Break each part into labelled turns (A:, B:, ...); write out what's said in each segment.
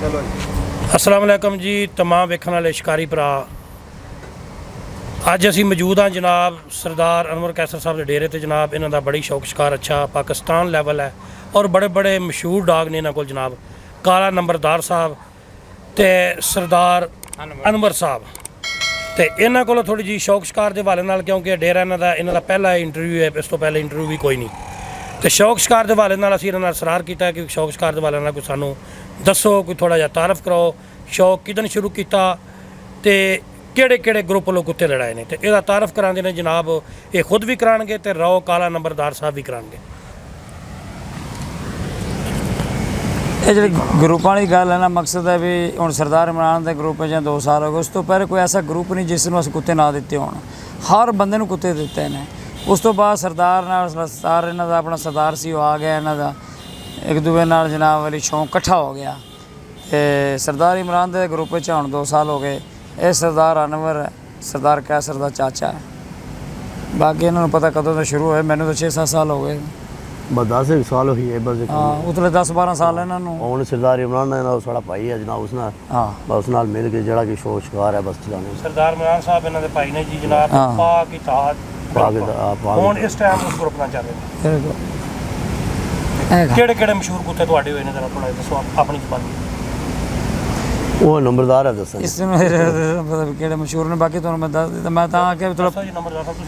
A: अस्सलाम वालेकुम जी तमाम वेखण वाले शिकारी भरा। अज असी मौजूद हाँ जनाब सरदार अनवर कैसर साहब के डेरे ते। जनाब इन्हों का बड़ी शौक शिकार अच्छा पाकिस्तान लैवल है और बड़े बड़े मशहूर डॉग ने इन्हों को जनाब काला नंबरदार साहब ते सरदार अनवर साहब तो इन्हों को थोड़ी जी शौक शिकार के हवाले नाल, क्योंकि डेरा इन्हों का पहला इंटरव्यू है, इस तो पहले इंटरव्यू भी कोई नहीं। तो शौक शिकार के हवाले नाल असीं इन्हां नाल सरार किया कि शौक शिकार के हवाले नाल कोई सानू दसो, कोई थोड़ा जिहा तारफ कराओ, शौक किदन शुरू किया तो किहड़े ग्रुप वालों कुत्ते लड़ाए ने। तो इसदा तारफ करांदे ने जनाब ये खुद भी कराएंगे तो राव काला नंबरदार साहब भी कराएंगे।
B: ये जी ग्रुपों की गल है ना, मकसद है भी हुण सरदार इमरान के ग्रुप च 2 साल हो गए, उस तो पहले कोई ऐसा ग्रुप नहीं जिसनों असीं कुत्ते ना दिते होण। हर बंदे नूं कुत्ते दिते ने। उस तो बाद सरदार नाल सरदार इन्हां दा अपना सरदार सी आ गया, इन्हां दा एक दूए नाल जनाब वाली शौक इकट्ठा हो गया। तो सरदार इमरान के ग्रुप च हुण 2 साल हो गए। ये सरदार अनवर है, सरदार कैसर का चाचा है। बाकी इन्होंने पता कदों तो शुरू होए, मैंने तो 6-7 साल हो गए।
C: बस 10 साल हुई है बस।
B: हाँ उतले 10-12 साल इन्होंने।
C: हूँ सरदार इमरान है साड़ा भाई है जनाब, उसने
B: हाँ
C: बस नाल मिल के जड़ा कि शौक शिकार है बस चलाने।
A: सरदार इमरान साहब इन्हों के भाई ने जी जनाब पाक इत्तेहाद हुण इस टाइम उस ग्रुप नाल चल रहे। किहड़े मशहूर कुत्ते तुहाडे होए ने जरा थोड़ा दसो अपनी जुबानी।
C: वो नंबरदार है दस
B: इसमें पता भी किहड़े मशहूर ने, बाकी तुहानूं मैं दस दित्ता। मैं तां आख्या भी थोड़ा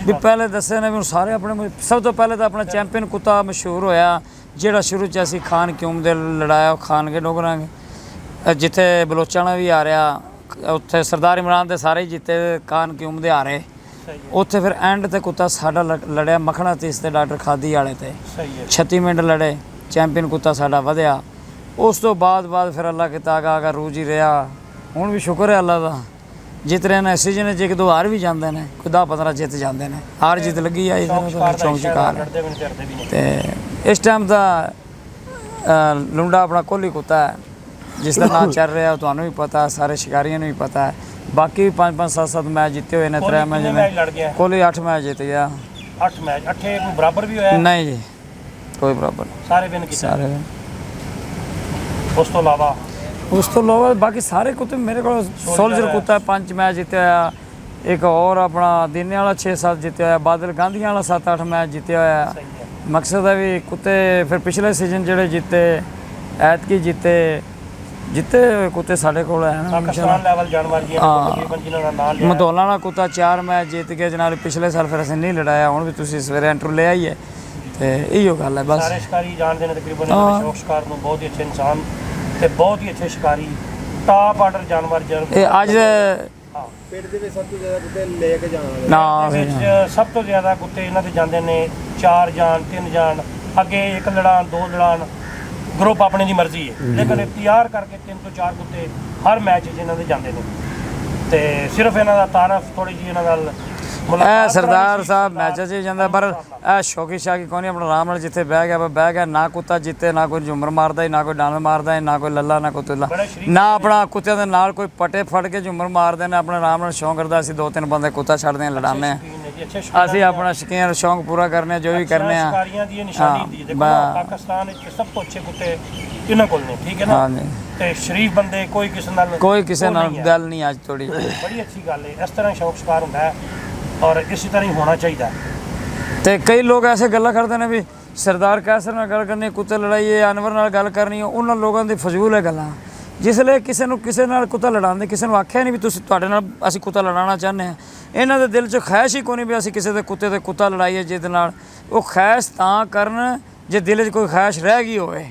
B: भी पहले दस्से ने भी सारे अपने। सब तो पहले तो अपना चैंपियन कुत्ता मशहूर होया जिहड़ा शुरू च असीं खान क्यूम दे लड़ाया, खान के डोगरां जिथे बलोचां नाल भी हारिया, उत्थे सरदार इमरान दे सारे ही जीते, खान क्यूम दे हारे। उत्थे फिर एंड ते कुत्ता साडा लड़िया मखना तीस ते डॉक्टर खादी वाले ते 36 मिनट लड़े, चैंपियन कुत्ता साडा वधिया। उस तो बाद फिर अल्लाह किता आगा रूज ही रहा। हुण भी शुक्र है अल्लाह का, जित रहे हैं सीजन 1-2 हार भी जाते हैं, कोई 10-15 जित जाते हैं। हार जीत लगी आई शौक शिकार। तो इस टाइम का लुंडा अपना कोहली कुत्ता है जिसका नाम चल रहा है, तुहानूं भी पता है, सारे शिकारियों को भी पता है। बाकी भी 5-5 7-7 मैच जीते हुए ने। 3 मैच में कोहली 8 मैच जीत गया।
A: 8 मैच 8 कोई बराबर भी होया?
B: नहीं जी कोई बराबर नहीं,
A: सारे विन कीते
B: सारे।
A: उस तो इलावा
B: बाकी सारे कुत्ते मेरे को सोल्जर कुत्ता 5 मैच जीते होया। एक और अपना दिने वाला 6-7 जीते होया। बादल गांधियां वाला 7-8 मैच जीते होया। मकसद है भी कुत्ते फिर पिछले सीजन जेडे जीते, ऐतकी जीते कुत्ते साढ़े को है ना।
A: पाकिस्तान लेवल जानवर जी तकरीबन जिन्हां दा नाम लिया
B: मधौला वाला कुत्ता 4 मैच जीत के जनाब। पिछले साल फिर असें नहीं लड़ाया, हुण भी तुसीं सवेरे इंटरव्यू ले आई है। तो इहो गल है बस।
A: सारे शिकारी जानते हैं तकरीबन शौक शिकार नूं, बहुत ही अच्छे इंसान ते बहुत ही अच्छे शिकारी, टॉप आर्डर जानवर
B: अज
C: पेट दे सब तो ज्यादा कुत्ते लेके जाना
B: ना
A: सब तो ज्यादा कुत्ते इन्हां ते जांदे ने 4 जान 3 जान, अगे 1 लड़ान 2 लड़ान, ग्रुप अपने की मर्जी है। लेकिन तैयार करके 3 तो 4 कुत्ते हर मैच इन्हों के जाते हैं। तो सिर्फ इन्हों का तारफ थोड़ी जी इन्हों
B: सरदार साहब मैच च जाता, पर शौकी शाकी कोई नहीं, अपना आराम नाल जिथे बह गया। ना कुत्ता जीते, ना कोई झुमर मारदा है, ना कोई डंड मारदा है, ना कोई लल्ला, ना कोई तुला, ना अपना कुत्तियां दे नाल कोई पटे फड़ के झुमर मारदे ने। अपना आराम नाल शौक करदा, असीं 2-3 बंदे कुत्ता छड्डदे हैं, लड़ाने असीं अपना शकीन शौक पूरा करने जो भी करने।
A: पाकिस्तान सब तो अच्छे कुत्ते इन्हां कोल ने, ठीक है ना। ते शरीफ बंदे कोई किसी नाल गल नहीं। अज थोड़ी बड़ी अच्छी गल है, इस तरह शौक शिकार होंदा है और इसी तरह ही होना चाहिए।
B: तो कई लोग ऐसे गल्लां करते हैं भी सरदार कैसर नाल गल करनी, कुत्ते लड़ाई है, अनवर नाल गल करनी, उन्होंने लोगों की फजूल है गल्लां। जिसले किसी नूं किसी नाल कुत्ता लड़ांदे, किसी नूं आख्या नहीं भी तुसीं तुहाडे नाल असीं कुत्ता लड़ाना चाहते हैं। इन्हां दे दिल च ख्वाहिश ही कोई नहीं भी असीं किसी दे कुत्ते ते कुत्ता लड़ाईए जिहदे नाल। वो ख्वाहिश तां करन जे दिल च कोई ख्वाहिश रह गई होवे।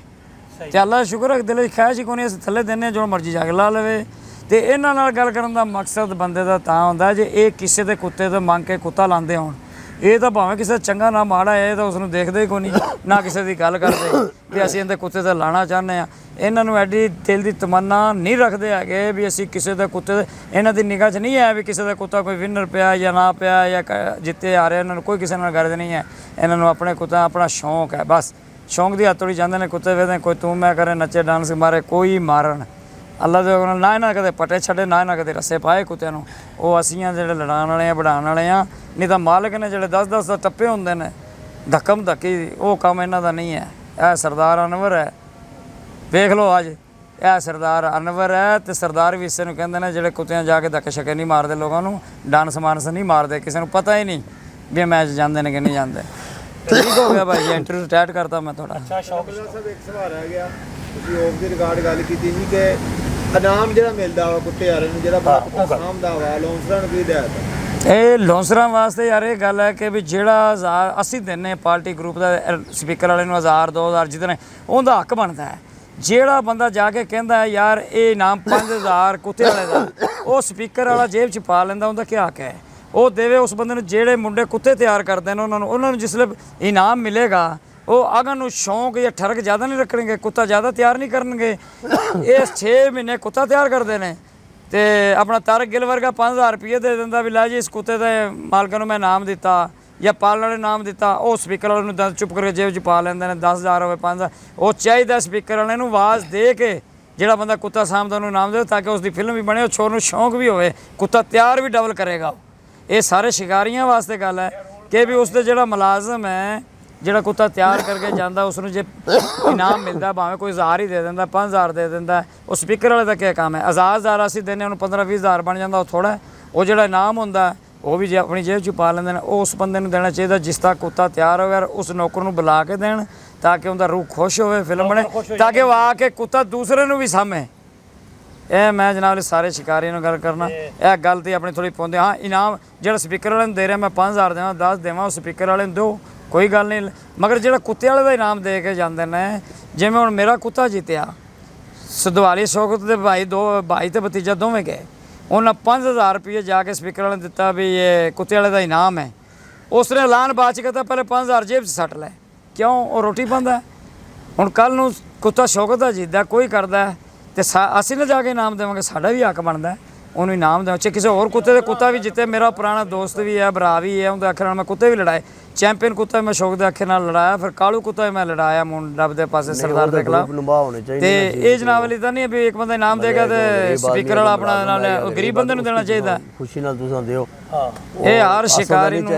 B: ते अल्लाह दा शुक्र है दिल च ख्वाहिश ही कोई नहीं, असीं थल्ले दिन्ने जो मर्जी जाके ला लवे। तो इन्हां नाल गल करन दा मकसद बंदे दा तां हुंदा जे ये किसी दे कुत्ते ते मंग के कुत्ता लांदे होण। ये तो भावें किसी चंगा ना माड़ा है, तो उसनूं देखदे ही कोई नहीं, ना किसी की गल करदे भी असीं इहदे कुत्ते ते लाना चाहुंदे आ। इन्हां नूं एडी दिल दी तमन्ना नहीं रखदे हैगे भी असीं किसी दे कुत्ते, इन्हां दी निगाह च नहीं है भी किसी दा कुत्ता कोई विनर पिया या ना पिया या जित्ते हारे, इन्हां नूं कोई किसी नाल गर्ज नहीं है। इन्हां नूं अपने कुत्ता अपना शौक है, बस शौक दी हत्थ तोड़ी जांदे ने। कुत्ते वेखदे कोई तू मैं करे, नच्चे डांस मारे, कोई मारन अल्लाह दे ना इन्हां कदे पटे छड्डे, ना इन्हां कदे रस्से पाए कुत्तियां नूं। वो असीं आ जिहड़े लड़ाण वाले आ, बढ़ाण वाले आ। नहीं तो मालिक ने जिहड़े 10-10 दा टप्पे हुंदे ने धक्कम धक्की, वो काम इन्हां दा नहीं है। यह सरदार अनवर है, वेख लो अज ਇਹ ਸਰਦਾਰ ਅਨਵਰ ਹੈ ਤੇ ਸਰਦਾਰ ਵੀ ਇਸੇ ਨੂੰ ਕਹਿੰਦੇ ਨੇ ਜਿਹੜੇ ਕੁੱਤਿਆਂ ਜਾ ਕੇ ਧੱਕੇ ਛੱਕੇ ਨਹੀਂ ਮਾਰਦੇ ਲੋਕਾਂ ਨੂੰ, ਡਾਂਸ ਮਾਨਸ ਨਹੀਂ ਮਾਰਦੇ, ਕਿਸੇ ਨੂੰ ਪਤਾ ਹੀ ਨਹੀਂ ਵੀ ਇਹ ਮੈਚ ਜਾਂਦੇ ਨੇ ਕਿ ਨਹੀਂ ਜਾਂਦੇ। ਠੀਕ ਹੋ ਗਿਆ ਭਾਈ, ਇੰਟਰਵਿਊ ਸਟਾਰਟ ਕਰਤਾ ਮੈਂ ਤੁਹਾਡਾ।
A: ਅੱਛਾ ਸ਼ੌਕ
C: ਬਿੱਲਾ ਸਾਹਿਬ ਇੱਕ ਸਵਾਲ ਰਹਿ ਗਿਆ, ਤੁਸੀਂ ਆਫ ਦੀ ਰਿਕਾਰਡ ਗੱਲ ਕੀਤੀ ਸੀ ਕਿ ਇਨਾਮ ਜਿਹੜਾ ਮਿਲਦਾ ਵਾ ਕੁੱਤੇ ਵਾਲੇ ਨੂੰ, ਜਿਹੜਾ ਬੜਾ ਕੁੱਤਾ ਸਾਂਭਦਾ ਵਾ, ਲੌਂਸਰਾਂ ਨੂੰ ਕੀ ਹਦਾਇਤ ਹੈ?
B: ਇਹ ਲੌਂਸਰਾਂ ਵਾਸਤੇ ਯਾਰ ਇਹ ਗੱਲ ਹੈ ਕਿ ਵੀ ਜਿਹੜਾ 1000 ਅਸੀਂ ਦਿੰਨੇ ਪਾਰਟੀ ਗਰੁੱਪ ਦਾ ਸਪੀਕਰ ਵਾਲੇ ਨੂੰ 1000 2000 ਜਿੱਤਨੇ ਉਹਦਾ ਹੱਕ ਬਣਦਾ ਹੈ। ਜਿਹੜਾ ਬੰਦਾ ਜਾ ਕੇ ਕਹਿੰਦਾ ਹੈ ਯਾਰ ਇਹ ਇਨਾਮ 5000 ਕੁੱਤੇ ਵਾਲੇ ਦਾ, ਉਹ ਸਪੀਕਰ ਵਾਲਾ ਜੇਬ 'ਚ ਪਾ ਲੈਂਦਾ, ਉਹਦਾ ਕੀ ਹੱਕ ਹੈ? ਉਹ ਦੇਵੇ ਉਸ ਬੰਦੇ ਨੂੰ। ਜਿਹੜੇ ਮੁੰਡੇ ਕੁੱਤੇ ਤਿਆਰ ਕਰਦੇ ਨੇ ਉਹਨਾਂ ਨੂੰ ਜਿਸਲੇ ਇਨਾਮ ਮਿਲੇਗਾ ਉਹ ਅਗਾਂ ਨੂੰ ਸ਼ੌਂਕ ਜਾਂ ਠਰਕ ਜ਼ਿਆਦਾ ਨਹੀਂ ਰੱਖਣਗੇ, ਕੁੱਤਾ ਜ਼ਿਆਦਾ ਤਿਆਰ ਨਹੀਂ ਕਰਨਗੇ। ਇਹ 6 ਮਹੀਨੇ ਕੁੱਤਾ ਤਿਆਰ ਕਰਦੇ ਨੇ ਤੇ ਆਪਣਾ ਤਾਰਕ ਗਿੱਲ ਵਰਗਾ 5000 ਰੁਪਏ ਦੇ ਦਿੰਦਾ ਵੀ ਲੈ ਜੀ ਇਸ ਕੁੱਤੇ ਦੇ ਮਾਲਕਾਂ ਨੂੰ ਮੈਂ ਇਨਾਮ ਦਿੱਤਾ ਜਾਂ ਪਾਲਣ ਵਾਲੇ ਨਾਮ ਦਿੱਤਾ। ਉਹ ਸਪੀਕਰ ਵਾਲੇ ਨੂੰ ਚੁੱਪ ਕਰਕੇ ਜੇਬ 'ਚ ਪਾ ਲੈਂਦੇ ਨੇ, 10000 ਹੋਵੇ 5000। ਉਹ ਚਾਹੀਦਾ ਸਪੀਕਰ ਵਾਲੇ ਨੂੰ ਆਵਾਜ਼ ਦੇ ਕੇ ਜਿਹੜਾ ਬੰਦਾ ਕੁੱਤਾ ਸਾਂਭਦਾ ਉਹਨੂੰ ਇਨਾਮ ਦੇ, ਤਾਂ ਕਿ ਉਸ ਦੀ ਫਿਲਮ ਵੀ ਬਣੇ, ਉਹ ਛੋਰ ਨੂੰ ਸ਼ੌਂਕ ਵੀ ਹੋਵੇ, ਕੁੱਤਾ ਤਿਆਰ ਵੀ ਡਬਲ ਕਰੇਗਾ। ਇਹ ਸਾਰੇ ਸ਼ਿਕਾਰੀਆਂ ਵਾਸਤੇ ਗੱਲ ਹੈ ਕਿ ਵੀ ਉਸ ਦੇ ਜਿਹੜਾ ਮੁਲਾਜ਼ਮ ਹੈ ਜਿਹੜਾ ਕੁੱਤਾ ਤਿਆਰ ਕਰਕੇ ਜਾਂਦਾ, ਉਸ ਨੂੰ ਜੇ ਇਨਾਮ ਮਿਲਦਾ ਭਾਵੇਂ ਕੋਈ 1000 ਹੀ ਦੇ ਦਿੰਦਾ, 5000 ਦੇ ਦਿੰਦਾ, ਉਹ ਸਪੀਕਰ ਵਾਲੇ ਦਾ ਕੀ ਕੰਮ ਹੈ? 1000 ਅਸੀਂ ਦਿੰਦੇ ਉਹਨੂੰ 15-20000 ਬਣ ਜਾਂਦਾ, ਉਹ ਥੋੜ੍ਹਾ। ਉਹ ਜਿਹੜਾ ਇਨਾਮ ਹੁੰਦਾ ਉਹ ਵੀ ਜੇ ਆਪਣੀ ਜੇਬ 'ਚ ਪਾ ਲੈਂਦੇ ਨੇ, ਉਹ ਉਸ ਬੰਦੇ ਨੂੰ ਦੇਣਾ ਚਾਹੀਦਾ ਜਿਸ ਦਾ ਕੁੱਤਾ ਤਿਆਰ ਹੋਵੇ, ਉਸ ਨੌਕਰ ਨੂੰ ਬੁਲਾ ਕੇ ਦੇਣ ਤਾਂ ਕਿ ਉਹਦਾ ਰੂਹ ਖੁਸ਼ ਹੋਵੇ, ਫਿਲਮ ਬਣੇ, ਤਾਂ ਕਿ ਉਹ ਆ ਕੇ ਕੁੱਤਾ ਦੂਸਰੇ ਨੂੰ ਵੀ ਸਾਹਮਣੇ। ਇਹ ਮੈਂ ਜਨਾਬ ਸਾਰੇ ਸ਼ਿਕਾਰੀਆਂ ਨੂੰ ਗੱਲ ਕਰਨਾ, ਇਹ ਗੱਲ ਤੇ ਆਪਣੀ ਥੋੜ੍ਹੀ ਪਾਉਂਦੇ। ਹਾਂ ਇਨਾਮ ਜਿਹੜਾ ਸਪੀਕਰ ਵਾਲੇ ਨੂੰ ਦੇ ਰਿਹਾ, ਮੈਂ 5000 ਦੇਵਾਂ 10 ਦੇਵਾਂ, ਉਹ ਸਪੀਕਰ ਵਾਲੇ ਨੂੰ ਦਿਓ, ਕੋਈ ਗੱਲ ਨਹੀਂ। ਮਗਰ ਜਿਹੜਾ ਕੁੱਤੇ ਵਾਲੇ ਦਾ ਇਨਾਮ ਦੇ ਕੇ ਜਾਂਦੇ ਨੇ, ਜਿਵੇਂ ਹੁਣ ਮੇਰਾ ਕੁੱਤਾ ਜਿੱਤਿਆ, ਸਦਵਾਲੀ ਸ਼ੌਕਤ ਦੇ ਭਾਈ ਤੇ ਭਤੀਜਾ ਦੋਵੇਂ ਗਏ, ਉਹਨਾਂ 5000 ਰੁਪਏ ਜਾ ਕੇ ਸਪੀਕਰ ਵਾਲੇ ਨੇ ਦਿੱਤਾ ਵੀ ਇਹ ਕੁੱਤੇ ਵਾਲੇ ਦਾ ਇਨਾਮ ਹੈ। ਉਸ ਨੇ ਐਲਾਨ ਬਾਅਦ 'ਚ ਕਹਿੰਦਾ ਪਹਿਲੇ 5000 ਜੇਬ 'ਚ ਸੱਟ ਲੈ, ਕਿਉਂ? ਉਹ ਰੋਟੀ ਪਾਉਂਦਾ। ਹੁਣ ਕੱਲ੍ਹ ਨੂੰ ਕੁੱਤਾ ਸ਼ੌਕਤ ਦਾ ਜਿੱਤਦਾ ਕੋਈ ਕਰਦਾ ਤੇ ਅਸੀਂ ਨਾ ਜਾ ਕੇ ਇਨਾਮ ਦੇਵਾਂਗੇ, ਸਾਡਾ ਵੀ ਹੱਕ ਬਣਦਾ ਉਹਨੂੰ ਇਨਾਮ ਦੇਵਾਂ। ਚਾਹੇ ਕਿਸੇ ਹੋਰ ਕੁੱਤੇ ਦੇ ਕੁੱਤਾ ਵੀ ਜਿੱਤੇ, ਮੇਰਾ ਪੁਰਾਣਾ ਦੋਸਤ ਵੀ ਹੈ, ਭਰਾ ਵੀ ਹੈ, ਉਹਦੇ ਅੱਖਰ ਨਾਲ ਮੈਂ ਕੁੱਤੇ ਵੀ ਲੜਾਏ। ਚੈਂਪੀਅਨ ਕੁੱਤਾ ਮੈਂ ਸ਼ੌਕ ਦੇ ਅੱਖਰ ਨਾਲ ਲੜਾਇਆ, ਫਿਰ ਕਾਲੂ ਕੁੱਤਾ ਮੈਂ ਲੜਾਇਆ ਮੁੰਡਾ ਦੇ ਪਾਸੇ ਸਰਦਾਰ ਦੇ ਖਿਲਾਫ। ਤੇ ਇਹ ਜਨਾਬ ਵਾਲੀ ਤਾਂ ਨਹੀਂ ਵੀ ਇੱਕ ਬੰਦਾ ਇਨਾਮ ਦੇਗਾ ਤੇ ਸਪੀਕਰ ਵਾਲਾ ਆਪਣਾ ਨਾਲ ਗਰੀਬ ਬੰਦੇ ਨੂੰ ਦੇਣਾ ਚਾਹੀਦਾ।
D: ਖੁਸ਼ੀ ਨਾਲ ਤੁਸੀਂ ਦਿਓ।
B: ਇਹ ਹਰ ਸ਼ਿਕਾਰੀ ਨੂੰ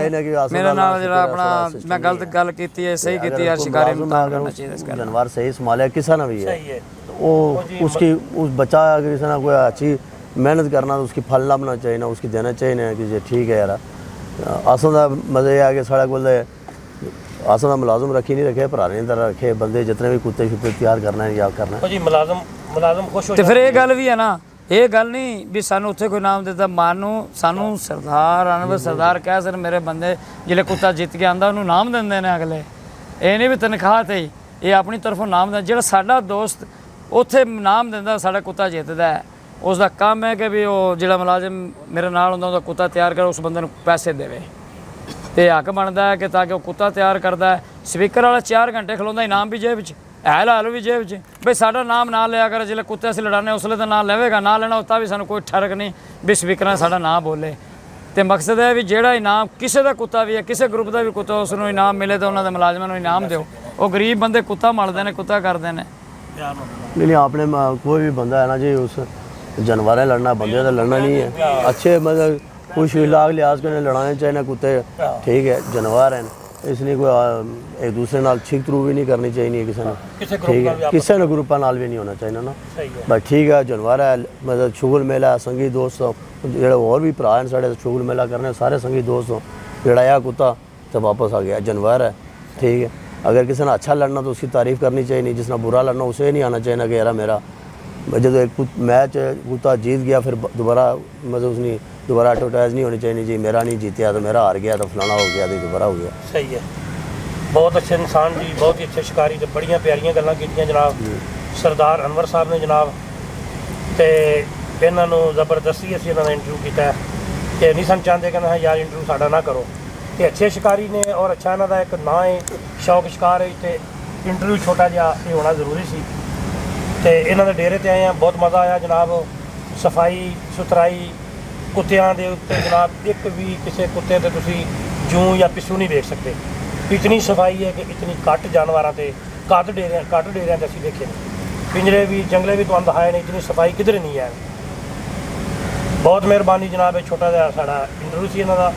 B: ਮੇਰੇ ਨਾਲ ਜਿਹੜਾ ਆਪਣਾ ਮੈਂ ਗਲਤ ਗੱਲ ਕੀਤੀ ਹੈ, ਸਹੀ ਕੀਤੀ, ਹਰ ਸ਼ਿਕਾਰੀ ਨੂੰ ਤਾਂ ਕਰਨਾ ਚਾਹੀਦਾ। ਇਸ ਗੱਲ
D: जानवर सही संभाले किसा ना भी है वो उसकी उस बच्चा अगर किसी ना कोई अच्छी मेहनत करना तो उसकी फल लाना चाहिए ना, उसकी देना चाहिए ना कि ये ठीक है यार। असल का मज़े आ कि साढ़े को असल का मुलाजम रखी नहीं रखे, भराने की तरह रखे बंदे जितने भी कुत्ते शुत्ते तैयार करना है या करना है
A: ਜੀ ਮੁਲਾਜ਼ਮ ਖੁਸ਼ ਹੋ
B: ਤੇ ਫਿਰ ਇਹ ਗੱਲ ਵੀ ਹੈ ਨਾ, ਇਹ ਗੱਲ ਨਹੀਂ ਵੀ ਸਾਨੂੰ ਉੱਥੇ ਕੋਈ ਨਾਮ ਦਿੱਤਾ ਮਾਨੂੰ, ਸਾਨੂੰ ਸਰਦਾਰ ਅਨਵਰ ਸਰਦਾਰ ਕਹਿ ਸਰ ਮੇਰੇ ਬੰਦੇ ਜਿਹੜੇ ਕੁੱਤਾ ਜਿੱਤ ਕੇ ਆਂਦਾ ਉਹਨੂੰ ਨਾਮ ਦਿੰਦੇ ਨੇ ਅਗਲੇ। ਇਹ ਨਹੀਂ ਵੀ ਤਨਖਾਹ ਤੇ ਹੀ, ਇਹ ਆਪਣੀ ਤਰਫੋਂ ਨਾਮ ਦਿੰਦਾ। ਜਿਹੜਾ ਸਾਡਾ ਦੋਸਤ ਉੱਥੇ ਨਾਮ ਦਿੰਦਾ ਸਾਡਾ ਕੁੱਤਾ ਜਿੱਤਦਾ ਹੈ, ਉਸ ਦਾ ਕੰਮ ਹੈ ਕਿ ਵੀ ਉਹ ਜਿਹੜਾ ਮੁਲਾਜ਼ਮ ਮੇਰੇ ਨਾਲ ਹੁੰਦਾ ਉਹਦਾ ਕੁੱਤਾ ਤਿਆਰ ਕਰ, ਉਸ ਬੰਦੇ ਨੂੰ ਪੈਸੇ ਦੇਵੇ ਤੇ ਹੱਕ ਬਣਦਾ ਹੈ ਕਿ ਤਾਂ ਕਿ ਉਹ ਕੁੱਤਾ ਤਿਆਰ ਕਰਦਾ ਹੈ। ਸਪੀਕਰ ਵਾਲਾ 4 ਘੰਟੇ ਖਲੋਂਦਾ, ਇਨਾਮ ਵੀ ਜੇਬ 'ਚ, ਹਾਲ ਵੀ ਜੇਬ 'ਚ। ਬਈ ਸਾਡਾ ਨਾਮ ਨਾ ਲਿਆ ਕਰ, ਜਿਹੜੇ ਕੁੱਤੇ ਅਸੀਂ ਲੜਾਉਂਦੇ ਉਸਲੇ ਤਾਂ ਨਾਂ ਲਵੇਗਾ, ਨਾ ਲੈਣਾ ਤਾਂ ਵੀ ਸਾਨੂੰ ਕੋਈ ਠਰਕ ਨਹੀਂ ਵੀ ਸਪੀਕਰਾਂ ਸਾਡਾ ਨਾਂ ਬੋਲੇ। ਤੇ ਮਕਸਦ ਹੈ ਵੀ ਜਿਹੜਾ ਇਨਾਮ ਕਿਸੇ ਦਾ ਕੁੱਤਾ ਵੀ ਹੈ, ਕਿਸੇ ਗਰੁੱਪ ਦਾ ਵੀ ਕੁੱਤਾ, ਉਸ ਨੂੰ ਇਨਾਮ ਮਿਲੇ ਤਾਂ ਉਹਨਾਂ ਦੇ ਮੁਲਾਜ਼ਮਾਂ ਨੂੰ ਇਨਾਮ ਦਿਓ। ਉਹ ਗਰੀਬ ਬੰਦੇ ਕੁੱਤਾ ਮਲਦੇ ਨੇ, ਕੁੱਤਾ ਕਰਦੇ ਨੇ।
D: नहीं आपने कोई भी बंदा है ना जी, उस जानवर लड़ना, बंदे तो लड़ना नहीं है। अच्छे मतलब कुछ लाख लिहाज करने लड़ाने चाहिए ना कुत्ते, ठीक है जानवर हैं, इसलिए कोई एक दूसरे नाल छिक तरू भी नहीं करनी चाहिए किसी ने, ठीक है किसी ने ग्रुपा नाल भी नहीं होना चाहिए ना। बस ठीक है जानवर है, मतलब शुगल मेला संगी दोस्त जो और भी भरा हैं साढ़े, शुगल मेला करने सारे संगी दोस्त लड़ाया कुत्ता तो वापस आ गया, जानवर है ठीक है। अगर किसी ने अच्छा लड़ना तो उसकी तारीफ़ करनी चाहिए, नहीं जिसने बुरा लड़ना उसे नहीं आना चाहिए कि यार मेरा जब एक मैच कुत्ता जीत गया फिर दोबारा मतलब उसने दोबारा एडवर्टाइज नहीं होनी चाहिए जी मेरा नहीं जीतिया तो मेरा हार गया तो फलाना हो गया तो दोबारा हो गया।
A: सही है, बहुत अच्छे इंसान जी, बहुत ही अच्छे शिकारी, तो बड़िया प्यारियां गल्लां कीतियां जनाब सरदार अनवर साहब ने जनाब। तो इन्हां नूं ज़बरदस्ती असीं इन्हां दा इंटरव्यू कीता कि नहीं सन चाहते, कहना है यार इंटरव्यू साडा ना करो। ये अच्छे शिकारी ने और अच्छा इन्हां दा एक नां है, शौक शिकार है। तो इंटरव्यू छोटा जिहा ये होना जरूरी सी। तो इन्हां दे डेरे ते आए हैं, बहुत मज़ा आया जनाब। सफाई सुथराई कुत्तियां दे उत्ते जनाब, एक भी किसी कुत्ते ते तुसीं जूं या पिस्सू नहीं देख सकते, इतनी सफाई है कि इतनी घट जानवरां ते घट डेरियां ते असीं देखे नहीं। पिंजरे भी जंगले भी तुहानूं दिखाए ने, इतनी सफाई किधर नहीं है। बहुत मेहरबानी जनाब, छोटा जिहा साडा इंटरव्यू सी इन्हां दा।